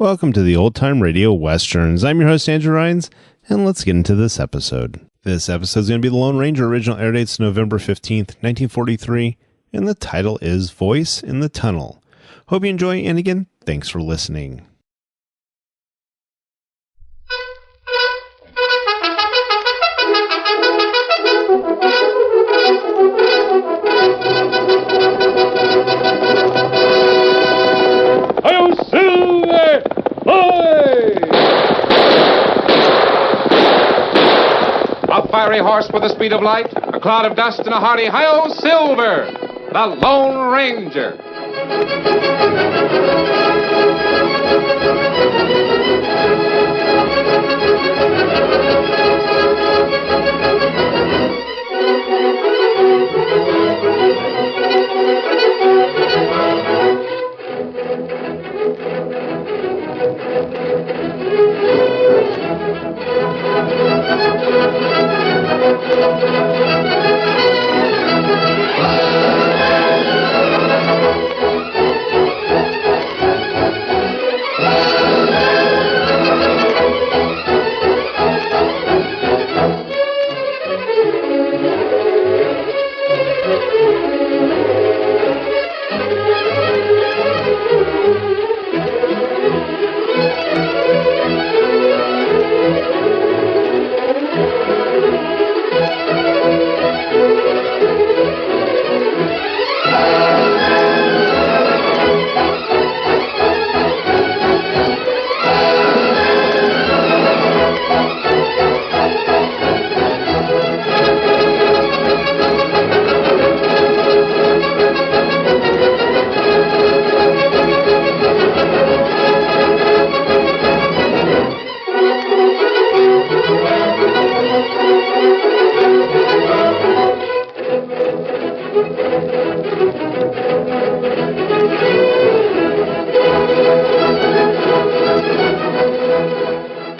Welcome to the Old Time Radio Westerns. I'm your host, Andrew Rhynes, and let's get into this episode. This episode is going to be the Lone Ranger. Original air date's November 15th, 1943, and the title is Voice in the Tunnel. Hope you enjoy, and again, thanks for listening. A fiery horse with the speed of light, a cloud of dust, and a hearty hi-yo Silver, the Lone Ranger.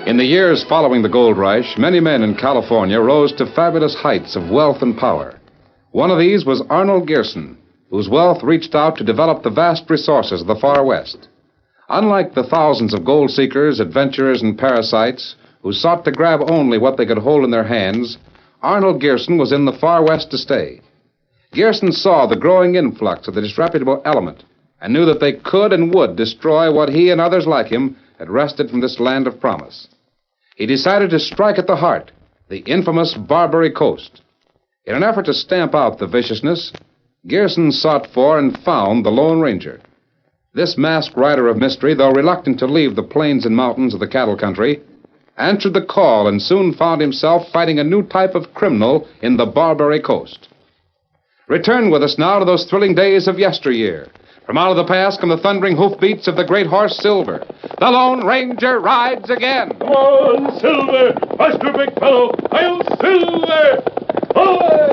In the years following the gold rush, many men in California rose to fabulous heights of wealth and power. One of these was Arnold Gearson, whose wealth reached out to develop the vast resources of the far west. Unlike the thousands of gold seekers, adventurers, and parasites who sought to grab only what they could hold in their hands, Arnold Gearson was in the far west to stay. Gearson saw the growing influx of the disreputable element and knew that they could and would destroy what he and others like him had wrested from this land of promise. He decided to strike at the heart, the infamous Barbary Coast. In an effort to stamp out the viciousness, Gearson sought for and found the Lone Ranger. This masked rider of mystery, though reluctant to leave the plains and mountains of the cattle country, answered the call and soon found himself fighting a new type of criminal in the Barbary Coast. Return with us now to those thrilling days of yesteryear. From out of the past come the thundering hoofbeats of the great horse Silver. The Lone Ranger rides again. Come on, Silver! Faster, big fellow! I'll Silver! Away!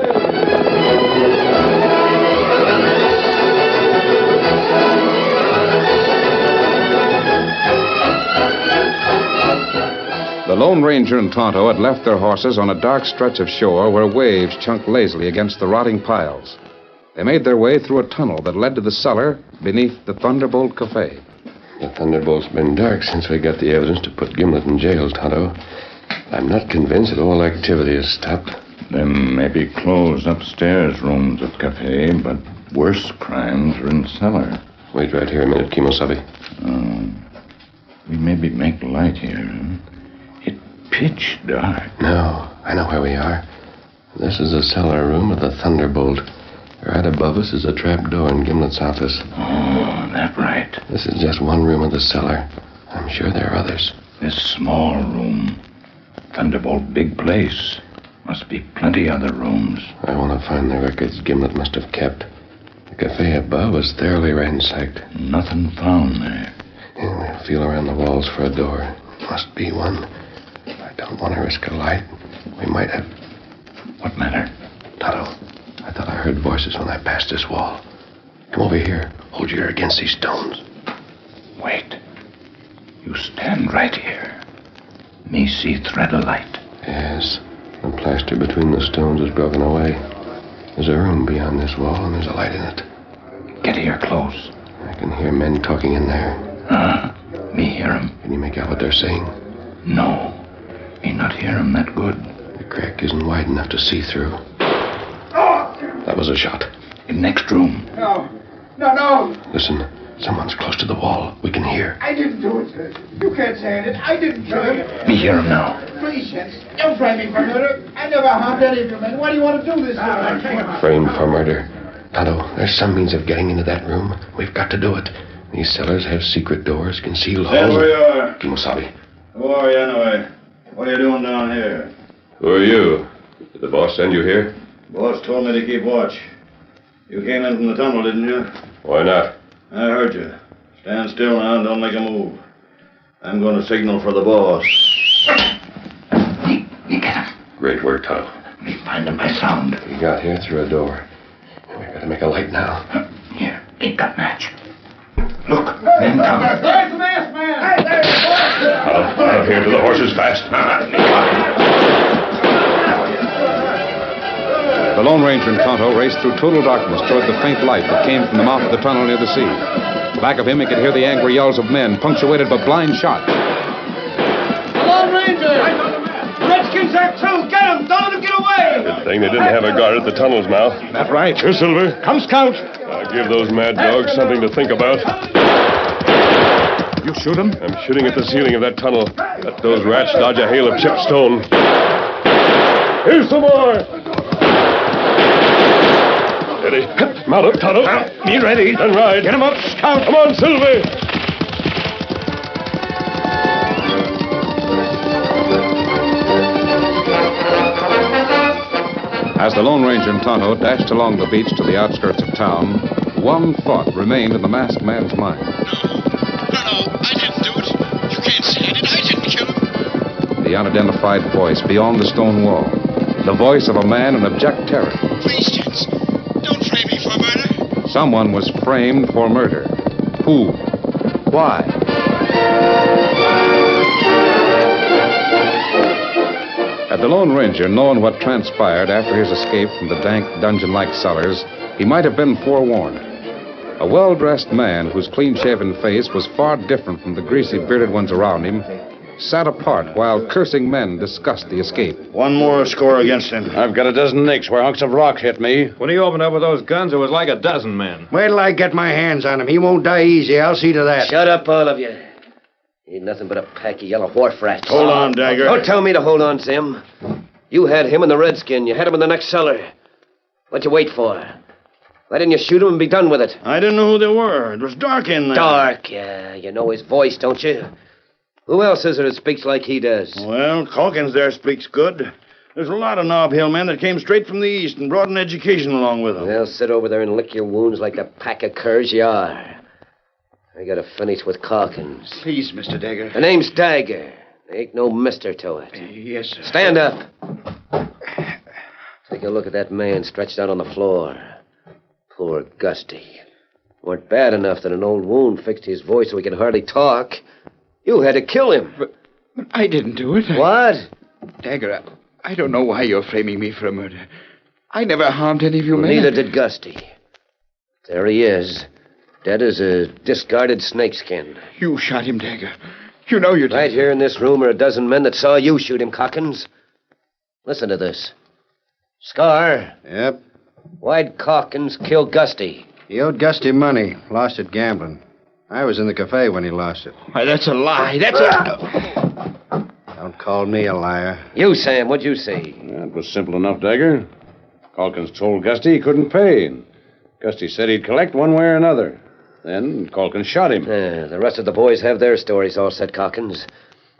The Lone Ranger and Tonto had left their horses on a dark stretch of shore where waves chunked lazily against the rotting piles. They made their way through a tunnel that led to the cellar beneath the Thunderbolt Cafe. The Thunderbolt's been dark since we got the evidence to put Gimlet in jail, Tonto. I'm not convinced that all activity has stopped. There may be closed upstairs rooms at Cafe, but worse crimes are in cellar. Wait right here a minute, Kimosabe. We maybe make light here. It's pitch dark. No, I know where we are. This is the cellar room of the Thunderbolt. Right above us is a trap door in Gimlet's office. Oh, that's right. This is just one room of the cellar. I'm sure there are others. This small room. Thunderbolt big place. Must be plenty other rooms. I want to find the records Gimlet must have kept. The cafe above was thoroughly ransacked. Nothing found there. And we'll feel around the walls for a door. Must be one. I don't want to risk a light. We might have... What matter? Tonto, I thought I heard voices when I passed this wall. Come over here. Hold your ear against these stones. Wait. You stand right here. Me see thread of light. Yes. The plaster between the stones is broken away. There's a room beyond this wall, and there's a light in it. Get here close. I can hear men talking in there. Me hear 'em. Can you make out what they're saying? No. Me not hear 'em that good. The crack isn't wide enough to see through. That was a shot. In next room. No. No. Listen, someone's close to the wall. We can hear. I didn't do it. You can't say it. I didn't kill him. Me hear 'em now. Please, gents, don't frame me for murder. I never harmed any of you men. Why do you want to do this? Framed for murder. Tonto, there's some means of getting into that room. We've got to do it. These cellars have secret doors, concealed There holes. we are. Kimosabe. Who are you anyway? What are you doing down here? Who are you? Did the boss send you here? Boss told me to keep watch. You came in from the tunnel, didn't you? Why not? I heard you. Stand still now and don't make a move. I'm going to signal for the boss. Me get 'em. Great work, Tonto. Me find 'em by sound. We got here through a door. We've got to make a light now. Here, it got match. Look, them come. Where's the masked man? Hey, there, Out of here to the horses fast. The Lone Ranger and Tonto raced through total darkness toward the faint light that came from the mouth of the tunnel near the sea. Back of him, he could hear the angry yells of men, punctuated by blind shots. The Lone Ranger! The Redskins there, too! Get him! Don't let him get away! Good thing they didn't have a guard at the tunnel's mouth. That's right. Here, Silver. Come, Scout! Give those mad dogs something to think about. You shoot him? I'm shooting at the ceiling of that tunnel. Let those rats dodge a hail of chipped stone. Here's some more! Steady. Mount up, Tonto. Me ready. Then ride. Get him up, Scout. Come on, Silver! As the Lone Ranger and Tonto dashed along the beach to the outskirts of town, one thought remained in the masked man's mind. No, I didn't do it. You can't say I did. I didn't kill him. The unidentified voice beyond the stone wall. The voice of a man in abject terror. Please, gents, don't frame me for murder. Someone was framed for murder. Who? Why? Had the Lone Ranger known what transpired after his escape from the dank, dungeon-like cellars, he might have been forewarned. A well-dressed man whose clean-shaven face was far different from the greasy, bearded ones around him sat apart while cursing men discussed the escape. One more score against him. I've got a dozen nicks where hunks of rock hit me. When he opened up with those guns, it was like a dozen men. Wait till I get my hands on him. He won't die easy. I'll see to that. Shut up, all of you. Ain't nothing but a pack of yellow wharf rats. Hold on, Dagger. Don't tell me to hold on, Sim. You had him in the redskin. You had him in the next cellar. What'd you wait for? Why didn't you shoot him and be done with it? I didn't know who they were. It was dark in there. Dark, yeah. You know his voice, don't you? Who else is there that speaks like he does? Well, Calkins there speaks good. There's a lot of Knob Hill men that came straight from the east and brought an education along with them. Well, sit over there and lick your wounds like the pack of curs you are. I gotta finish with Calkins. Please, Mr. Dagger. The name's Dagger. There ain't no mister to it. Yes, sir. Stand up. Take a look at that man stretched out on the floor. Poor Gusty. Weren't bad enough that an old wound fixed his voice so he could hardly talk. You had to kill him. But I didn't do it. What? Dagger, I don't know why you're framing me for a murder. I never harmed any of you men. Neither did Gusty. There he is. Dead as a discarded snakeskin. You shot him, Dagger. You know you did. Right here in this room are a dozen men that saw you shoot him, Calkins. Listen to this. Scar. Yep. Why'd Calkins kill Gusty? He owed Gusty money. Lost it gambling. I was in the cafe when he lost it. Why, that's a lie. That's a... Don't call me a liar. You, Sam, what'd you say? That was simple enough, Dagger. Calkins told Gusty he couldn't pay. And Gusty said he'd collect one way or another. Then Calkins shot him. The rest of the boys have their stories all set, Calkins.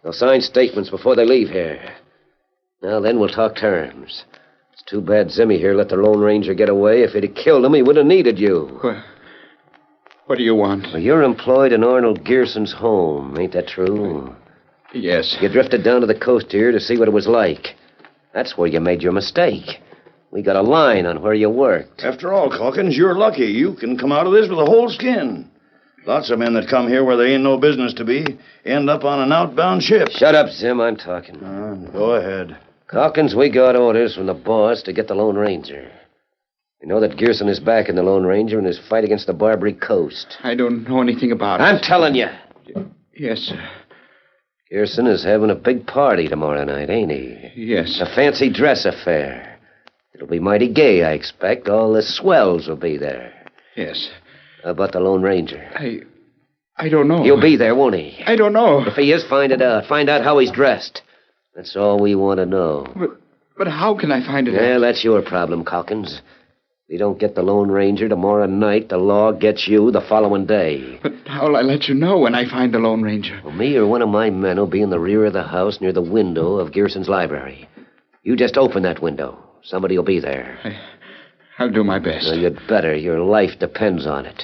They'll sign statements before they leave here. Now, then we'll talk terms. It's too bad Zimmy here let the Lone Ranger get away. If he'd have killed him, he would have needed you. What do you want? Well, you're employed in Arnold Gearson's home. Ain't that true? Yes. You drifted down to the coast here to see what it was like. That's where you made your mistake. We got a line on where you worked. After all, Calkins, you're lucky. You can come out of this with a whole skin. Lots of men that come here where they ain't no business to be end up on an outbound ship. Shut up, Zim. I'm talking. Go ahead. Calkins, we got orders from the boss to get the Lone Ranger. We know that Gearson is back in the Lone Ranger in his fight against the Barbary Coast. I don't know anything about it. I'm telling you. Yes, sir. Gerson is having a big party tomorrow night, ain't he? Yes. A fancy dress affair. It'll be mighty gay, I expect. All the swells will be there. Yes. How about the Lone Ranger? I don't know. He'll be there, won't he? I don't know. If he is, find it out. Find out how he's dressed. That's all we want to know. But how can I find it out? Well, that's your problem, Calkins. If you don't get the Lone Ranger tomorrow night, the law gets you the following day. But how'll I let you know when I find the Lone Ranger? Well, me or one of my men will be in the rear of the house near the window of Gearson's library. You just open that window. Somebody will be there. I'll do my best. Well, you'd better. Your life depends on it.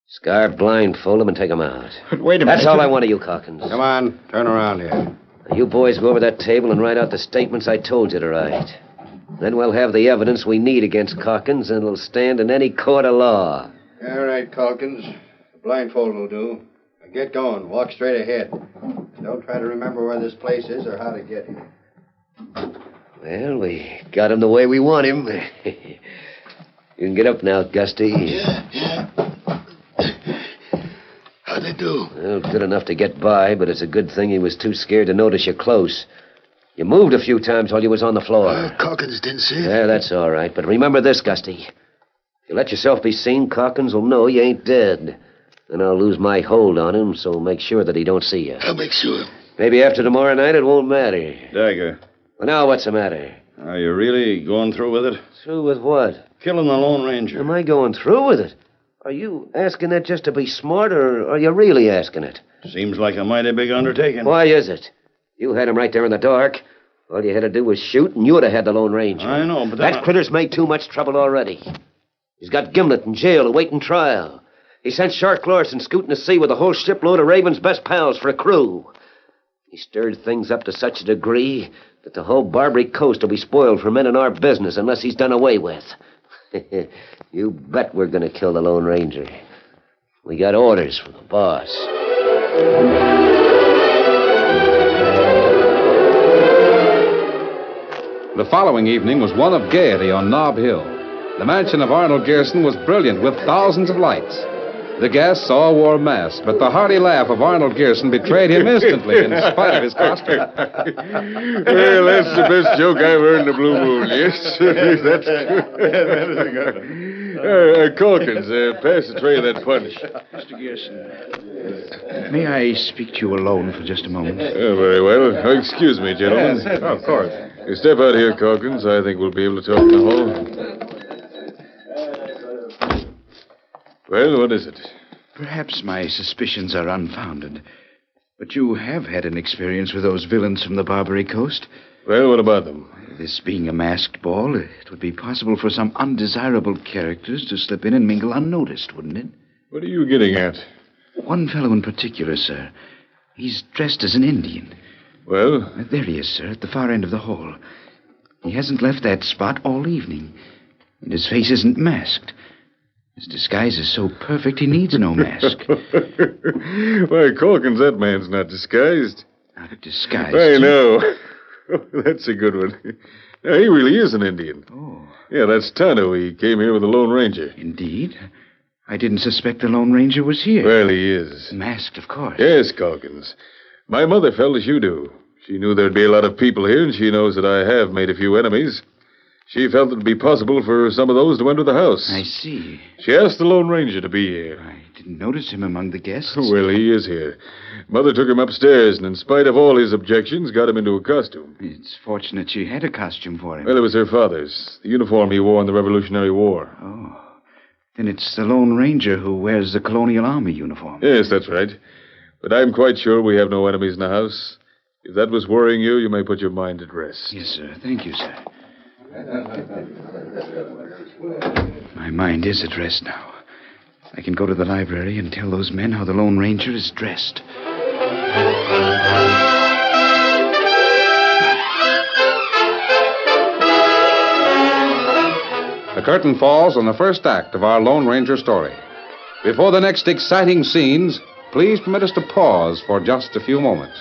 Scarf, blindfold him, and take him out. But wait a minute. That's all I want of you, Calkins. Come on, turn around here. Now, you boys go over that table and write out the statements I told you to write. Then we'll have the evidence we need against Calkins, and it'll stand in any court of law. All right, Calkins. The blindfold will do. Now get going. Walk straight ahead. Don't try to remember where this place is or how to get here. Well, we got him the way we want him. You can get up now, Gusty. Yeah. How'd they do? Well, good enough to get by, but it's a good thing he was too scared to notice you close. You moved a few times while you was on the floor. Calkins didn't see it. Yeah, that's all right. But remember this, Gusty. If you let yourself be seen, Calkins will know you ain't dead. Then I'll lose my hold on him, so make sure that he don't see you. I'll make sure. Maybe after tomorrow night it won't matter. Dagger. Well, now what's the matter? Are you really going through with it? Through with what? Killing the Lone Ranger. Am I going through with it? Are you asking that just to be smart, or are you really asking it? Seems like a mighty big undertaking. Why is it? You had him right there in the dark. All you had to do was shoot, and you would have had the Lone Ranger. I know, but that critter's made too much trouble already. He's got Gimlet in jail awaiting trial. He sent Shark Lawson scooting to sea with a whole shipload of Raven's best pals for a crew. He stirred things up to such a degree that the whole Barbary Coast will be spoiled for men in our business unless he's done away with. You bet we're going to kill the Lone Ranger. We got orders from the boss. The following evening was one of gaiety on Nob Hill. The mansion of Arnold Gerson was brilliant with thousands of lights. The guests all wore masks, but the hearty laugh of Arnold Gerson betrayed him instantly in spite of his costume. Well, that's the best joke I've heard in the Blue Moon, yes. That's good. Calkins, pass the tray of that punch. Mr. Gerson, may I speak to you alone for just a moment? Very well. Excuse me, gentlemen. Yes, of course. You step out here, Calkins. I think we'll be able to talk in the hall. Well, what is it? Perhaps my suspicions are unfounded, but you have had an experience with those villains from the Barbary Coast. Well, what about them? This being a masked ball, it would be possible for some undesirable characters to slip in and mingle unnoticed, wouldn't it? What are you getting at? One fellow in particular, sir. He's dressed as an Indian. Well? There he is, sir, at the far end of the hall. He hasn't left that spot all evening, and his face isn't masked. His disguise is so perfect he needs no mask. Why, Calkins, that man's not disguised. Not disguised? I know. That's a good one. Now, he really is an Indian. Oh. Yeah, that's Tonto. He came here with the Lone Ranger. Indeed? I didn't suspect the Lone Ranger was here. Well, he is. Masked, of course. Yes, Calkins. My mother felt as you do. She knew there'd be a lot of people here, and she knows that I have made a few enemies. She felt it'd be possible for some of those to enter the house. I see. She asked the Lone Ranger to be here. I didn't notice him among the guests. Well, he is here. Mother took him upstairs, and in spite of all his objections, got him into a costume. It's fortunate she had a costume for him. Well, it was her father's. The uniform he wore in the Revolutionary War. Oh. Then it's the Lone Ranger who wears the Colonial Army uniform. Yes, that's right. But I'm quite sure we have no enemies in the house. If that was worrying you, you may put your mind at rest. Yes, sir. Thank you, sir. My mind is at rest now. I can go to the library and tell those men how the Lone Ranger is dressed. The curtain falls on the first act of our Lone Ranger story. Before the next exciting scenes, please permit us to pause for just a few moments.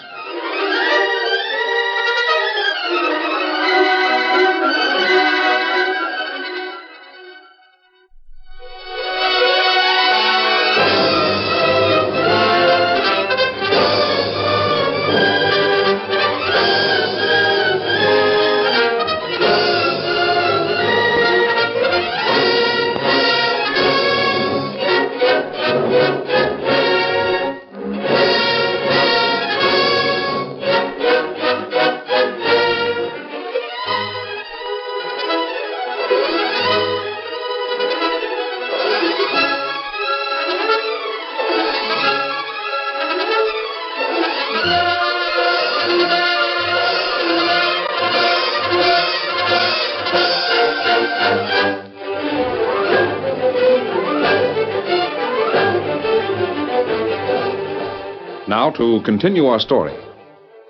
Now, to continue our story.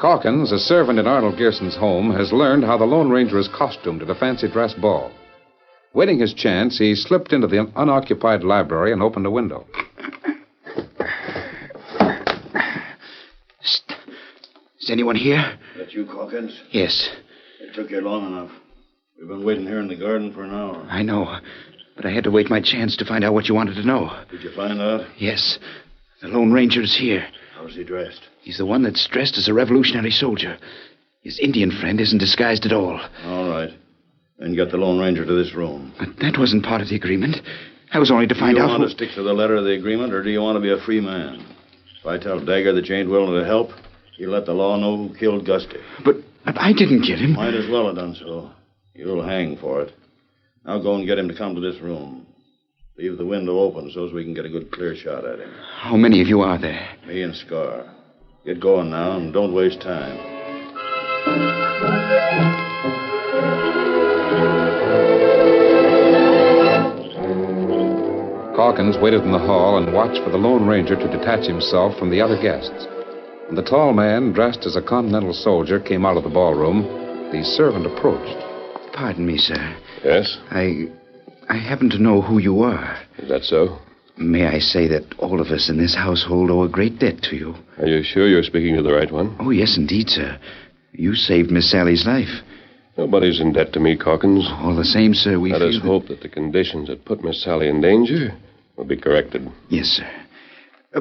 Calkins, a servant in Arnold Gearson's home, has learned how the Lone Ranger is costumed at a fancy dress ball. Waiting his chance, he slipped into the unoccupied library and opened a window. Is anyone here? That you, Calkins? Yes. It took you long enough. We've been waiting here in the garden for an hour. I know, but I had to wait my chance to find out what you wanted to know. Did you find out? Yes. The Lone Ranger is here. How's he dressed? He's the one that's dressed as a revolutionary soldier. His Indian friend isn't disguised at all. All right. Then get the Lone Ranger to this room. But that wasn't part of the agreement. I was only to find out. Do you want to stick to the letter of the agreement, or do you want to be a free man? If I tell Dagger that you ain't willing to help, he'll let the law know who killed Gusty. But I didn't kill him. Might as well have done so. You'll hang for it. Now go and get him to come to this room. Leave the window open so as we can get a good clear shot at him. How many of you are there? Me and Scar. Get going now and don't waste time. Calkins waited in the hall and watched for the Lone Ranger to detach himself from the other guests. When the tall man, dressed as a Continental soldier, came out of the ballroom, the servant approached. Pardon me, sir. Yes? I happen to know who you are. Is that so? May I say that all of us in this household owe a great debt to you? Are you sure you're speaking to the right one? Oh, yes, indeed, sir. You saved Miss Sally's life. Nobody's in debt to me, Calkins. All the same, sir, we Let feel us hope that the conditions that put Miss Sally in danger will be corrected. Yes, sir.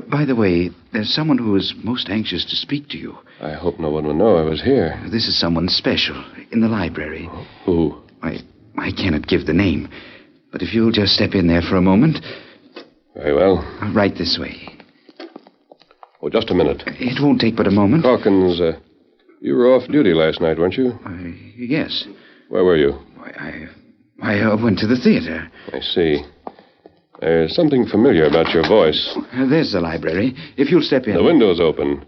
By the way, there's someone who is most anxious to speak to you. I hope no one will know I was here. This is someone special in the library. Who? I cannot give the name. But if you'll just step in there for a moment. Very well. Right this way. Oh, just a minute. It won't take but a moment. Calkins, you were off duty last night, weren't you? Yes. Where were you? I went to the theater. I see. There's something familiar about your voice. There's the library. If you'll step in. The window's open.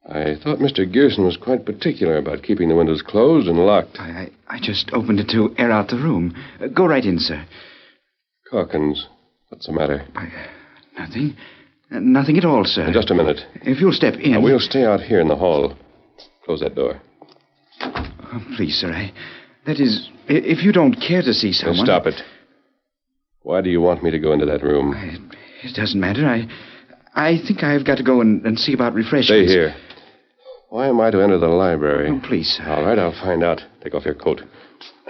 I thought Mr. Gearson was quite particular about keeping the windows closed and locked. I just opened it to air out the room. Go right in, sir. Calkins, what's the matter? Nothing. Nothing at all, sir. Just a minute. If you'll step in. Now, we'll stay out here in the hall. Close that door. Oh, please, sir. That is, if you don't care to see someone... Stop it. Why do you want me to go into that room? It doesn't matter. I think I've got to go and see about refreshments. Stay here. Why am I to enter the library? Oh, please, sir. All right, I'll find out. Take off your coat.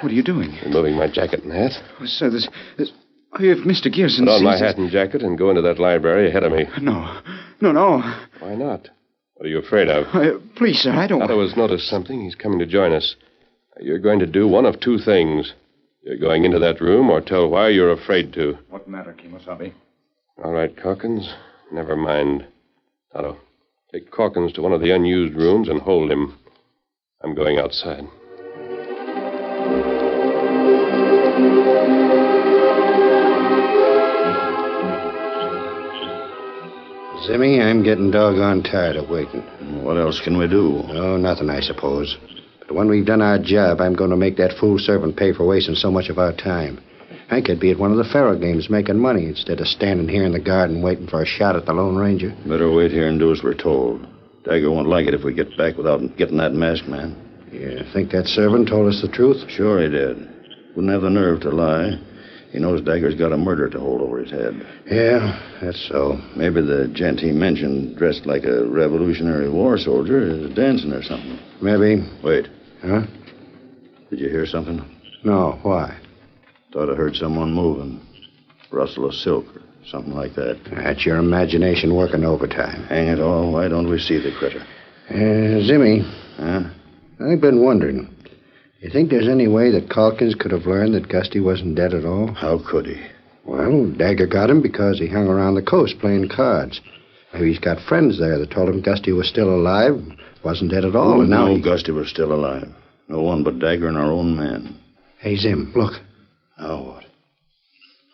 What are you doing? Removing my jacket and hat. Oh, sir, there's... If Mr. Gearson Put on my sees hat and jacket and go into that library ahead of me. No. Why not? What are you afraid of? Please, sir, I don't... Tonto has noticed something. He's coming to join us. You're going to do one of two things. You're going into that room or tell why you're afraid to. What matter, Kimosabe? All right, Calkins. Never mind. Tonto, take Calkins to one of the unused rooms and hold him. I'm going outside. Zimmy, I'm getting doggone tired of waiting. What else can we do? Oh, nothing, I suppose. But when we've done our job, I'm going to make that fool servant pay for wasting so much of our time. I could be at one of the faro games making money instead of standing here in the garden waiting for a shot at the Lone Ranger. Better wait here and do as we're told. Dagger won't like it if we get back without getting that masked man. You think that servant told us the truth? Sure he did. Wouldn't have the nerve to lie. He knows Dagger's got a murder to hold over his head. Yeah, that's so. Maybe the gent he mentioned, dressed like a Revolutionary War soldier, is dancing or something. Maybe. Wait. Huh? Did you hear something? No, why? Thought I heard someone moving. Rustle of silk or something like that. That's your imagination working overtime. Hang it all, why don't we see the critter? Zimmy. Huh? I've been wondering. You think there's any way that Calkins could have learned that Gusty wasn't dead at all? How could he? Well, Dagger got him because he hung around the coast playing cards. Maybe he's got friends there that told him Gusty was still alive, wasn't dead at all, and now Gusty was still alive. No one but Dagger and our own men. Hey, Zim, look. Now what?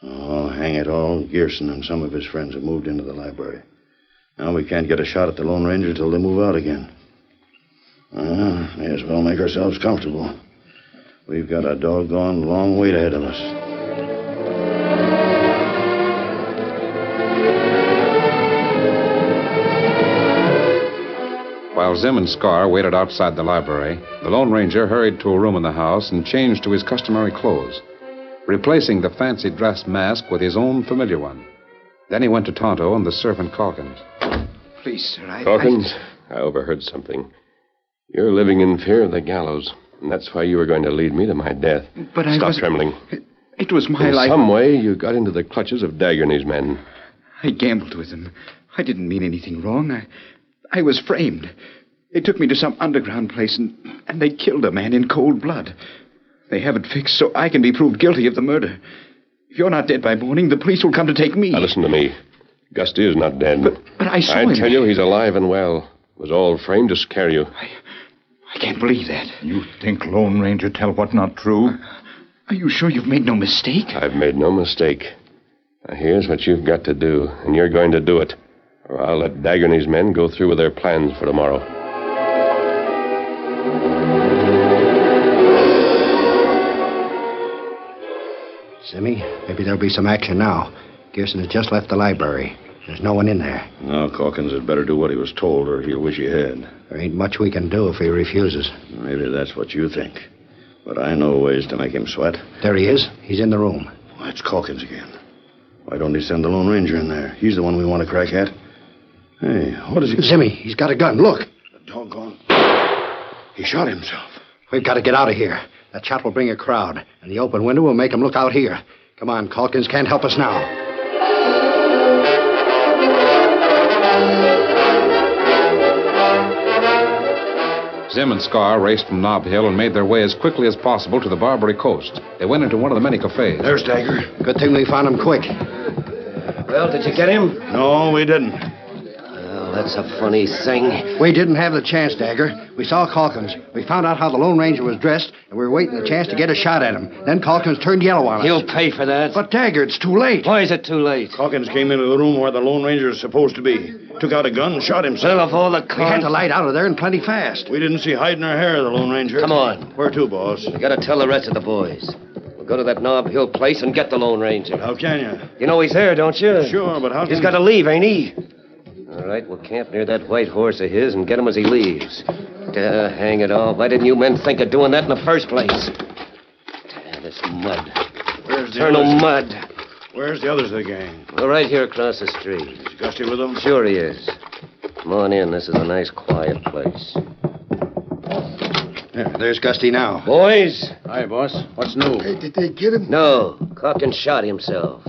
Oh, hang it all. Gearson and some of his friends have moved into the library. Now we can't get a shot at the Lone Ranger till they move out again. May as well make ourselves comfortable. We've got a doggone long wait ahead of us. Zim and Scar waited outside the library, the Lone Ranger hurried to a room in the house and changed to his customary clothes, replacing the fancy dress mask with his own familiar one. Then he went to Tonto and the servant Calkins. Please, sir, Calkins, I overheard something. You're living in fear of the gallows, and that's why you were going to lead me to my death. But I Stop wasn't... trembling. It was my In life. some way, you got into the clutches of Dagger and his men. I gambled with them. I didn't mean anything wrong. I was framed. They took me to some underground place, and they killed a man in cold blood. They have it fixed so I can be proved guilty of the murder. If you're not dead by morning, the police will come to take me. Now, listen to me. Gusty is not dead. But I saw him. I tell you, he's alive and well. It was all framed to scare you. I can't believe that. You think Lone Ranger tell what not true? Are you sure you've made no mistake? I've made no mistake. Now, here's what you've got to do, and you're going to do it, or I'll let Dagger and his men go through with their plans for tomorrow. Simmy, maybe there'll be some action now. Gerson has just left the library. There's no one in there. No, Calkins had better do what he was told, or he'll wish he had. There ain't much we can do if he refuses. Maybe that's what you think. But I know ways to make him sweat. There he is. He's in the room. Well, that's Calkins again. Why don't he send the Lone Ranger in there? He's the one we want to crack at. Hey, what is he... Simmy, he's got a gun. Look. Doggone. He shot himself. We've got to get out of here. That shot will bring a crowd, and the open window will make him look out here. Come on, Calkins can't help us now. Zim and Scar raced from Nob Hill and made their way as quickly as possible to the Barbary Coast. They went into one of the many cafes. There's Dagger. Good thing we found him quick. Well, did you get him? No, we didn't. Well, that's a funny thing. We didn't have the chance, Dagger. We saw Calkins. We found out how the Lone Ranger was dressed, and we were waiting the chance to get a shot at him. Then Calkins turned yellow on us. He'll pay for that. But, Dagger, it's too late. Why is it too late? Calkins came into the room where the Lone Ranger is supposed to be. Took out a gun and shot himself. Well, of all the We had to light out of there and plenty fast. We didn't see hide nor hair of the Lone Ranger. Come on. Where to, boss? We gotta tell the rest of the boys. We'll go to that Nob Hill place and get the Lone Ranger. How can you? You know he's there, don't you? Sure, but how He's can... got to leave, ain't he? All right, we'll camp near that white horse of his and get him as he leaves. Hang it all. Why didn't you men think of doing that in the first place? This mud. Where's the Eternal others? mud. Where's the others of the gang? Well, right here across the street. Is Gusty with them? Sure he is. Come on in. This is a nice, quiet place. There's Gusty now. Boys? Hi, boss. What's new? Hey, did they get him? No. Calkins shot himself.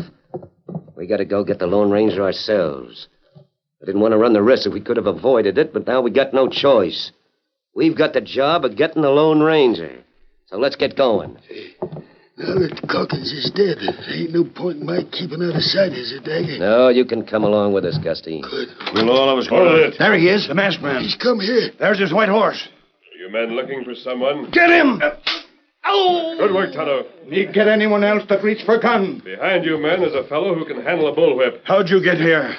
We got to go get the Lone Ranger ourselves. I didn't want to run the risk if we could have avoided it, but now we got no choice. We've got the job of getting the Lone Ranger. So let's get going. Now that Calkins is dead, there ain't no point in my keeping out of sight, is it, Dagger? No, you can come along with us, Gusty. Good. We'll all of us go. Hold it. There he is, the masked man. He's come here. There's his white horse. Are you men looking for someone? Get him! Good work, Tonto. Need get anyone else that reach for gun. Behind you men is a fellow who can handle a bullwhip. How'd you get here?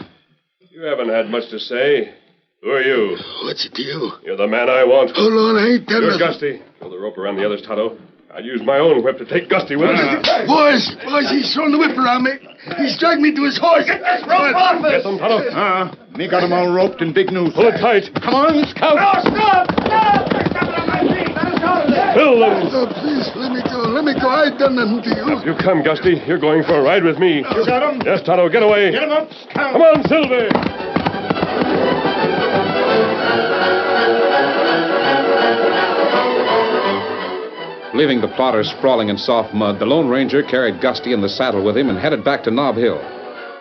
You haven't had much to say. Who are you? What's it to you? You're the man I want. Hold on, I ain't done You're nothing. Gusty. Pull the rope around the others, Tonto. I'll use my own whip to take Gusty with us. Boys, he's throwing the whip around me. He's dragged me to his horse. Get this rope off Get us! them, Tonto. Me got 'em all roped in big noose. Pull it tight. Come on, scout. No, stop! Stop! They're stepping on my feet. Let us out of there. Fill them. Oh, please, let me go. Let me go. I ain't done nothing to you. You come, Gusty. You're going for a ride with me. You got 'em? Yes, Tonto. Get away. Get 'em up, scout. Come on, Silver. Leaving the plotters sprawling in soft mud, the Lone Ranger carried Gusty in the saddle with him and headed back to Nob Hill.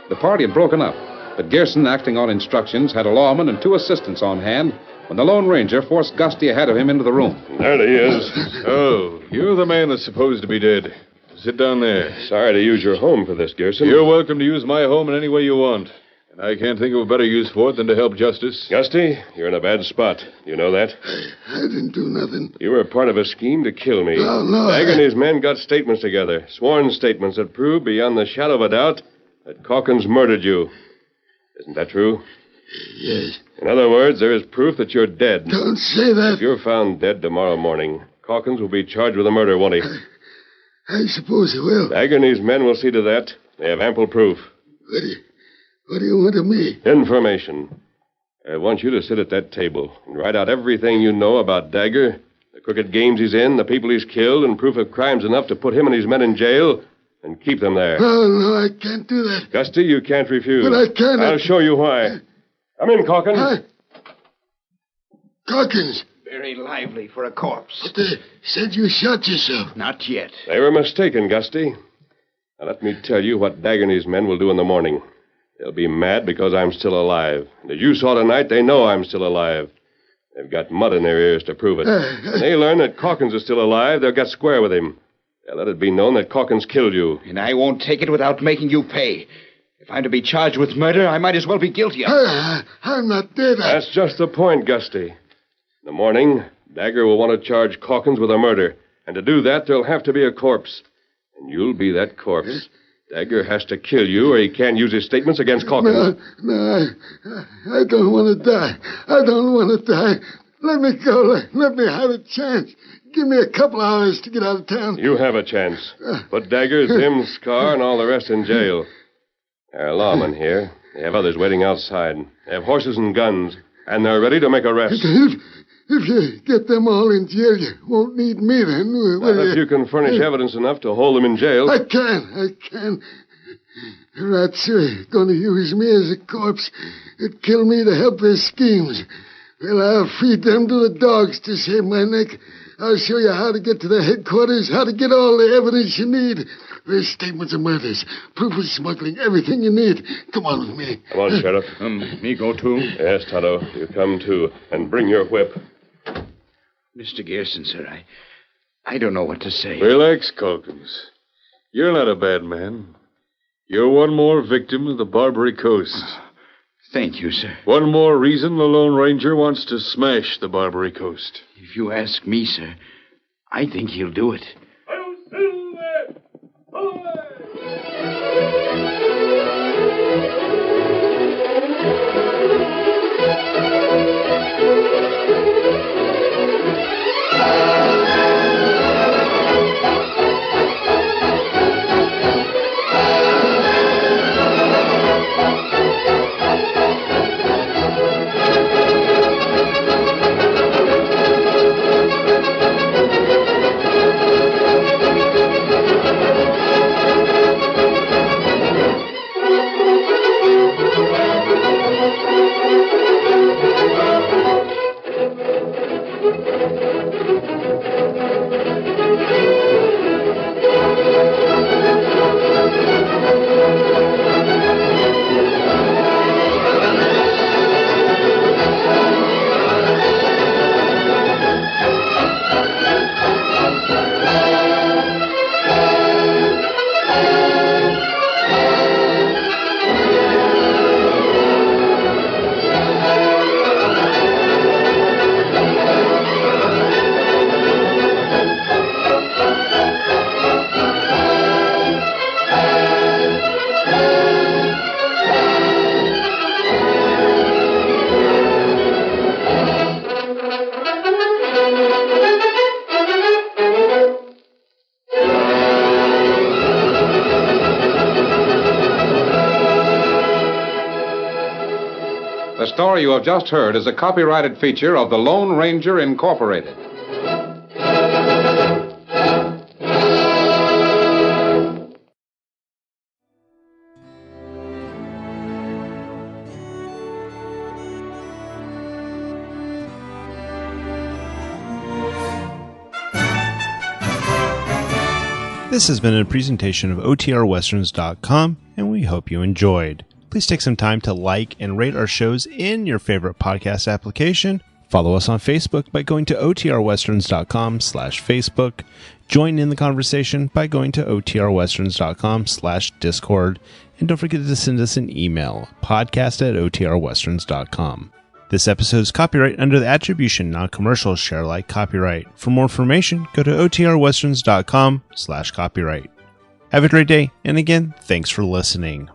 The party had broken up, but Gerson, acting on instructions, had a lawman and 2 assistants on hand when the Lone Ranger forced Gusty ahead of him into the room. There he is. Oh, you're the man that's supposed to be dead. Sit down there. Sorry to use your home for this, Gerson. You're welcome to use my home in any way you want. And I can't think of a better use for it than to help justice. Gusty, you're in a bad spot. You know that? I didn't do nothing. You were part of a scheme to kill me. No. Dagger and his men got statements together, sworn statements that prove beyond the shadow of a doubt that Calkins murdered you. Isn't that true? Yes. In other words, there is proof that you're dead. Don't say that. If you're found dead tomorrow morning, Calkins will be charged with a murder, won't he? I suppose he will. Dagger and his men will see to that. They have ample proof. What do you want of me? Information. I want you to sit at that table and write out everything you know about Dagger, the crooked games he's in, the people he's killed, and proof of crimes enough to put him and his men in jail and keep them there. Oh, no, I can't do that. Gusty, you can't refuse. But I can't. I'll show you why. Come in, Calkins. Calkins. Very lively for a corpse. But they said you shot yourself. Not yet. They were mistaken, Gusty. Now, let me tell you what Dagger and his men will do in the morning. They'll be mad because I'm still alive. And as you saw tonight, they know I'm still alive. They've got mud in their ears to prove it. When they learn that Calkins is still alive, they'll get square with him. They'll let it be known that Calkins killed you. And I won't take it without making you pay. If I'm to be charged with murder, I might as well be guilty of it. I'm not dead. That's just the point, Gusty. In the morning, Dagger will want to charge Calkins with a murder. And to do that, there'll have to be a corpse. And you'll be that corpse. Dagger has to kill you, or he can't use his statements against Calkins. No, I don't want to die. I don't want to die. Let me go. Let me have a chance. Give me a couple hours to get out of town. You have a chance. Put Dagger, Zim, Scar, and all the rest in jail. There are lawmen here. They have others waiting outside. They have horses and guns, and they're ready to make arrests. If you get them all in jail, you won't need me then. Not if you can furnish evidence enough to hold them in jail. I can. The rats are going to use me as a corpse and kill me to help their schemes. Well, I'll feed them to the dogs to save my neck. I'll show you how to get to the headquarters, how to get all the evidence you need. There's statements of murders, proof of smuggling, everything you need. Come on with me. Come on, Sheriff. Me go too? Yes, Tonto. You come too. And bring your whip. Mr. Gerson, sir, I don't know what to say. Relax, Calkins. You're not a bad man. You're one more victim of the Barbary Coast. Thank you, sir. One more reason the Lone Ranger wants to smash the Barbary Coast. If you ask me, sir, I think he'll do it. The story you have just heard is a copyrighted feature of the Lone Ranger Incorporated. This has been a presentation of OTRWesterns.com, and we hope you enjoyed. Please take some time to like and rate our shows in your favorite podcast application. Follow us on Facebook by going to OTRWesterns.com/Facebook. Join in the conversation by going to OTRWesterns.com/Discord. And don't forget to send us an email, podcast@OTRWesterns.com. This episode is copyright under the attribution, non-commercial, share alike copyright. For more information, go to OTRWesterns.com/copyright. Have a great day, and again, thanks for listening.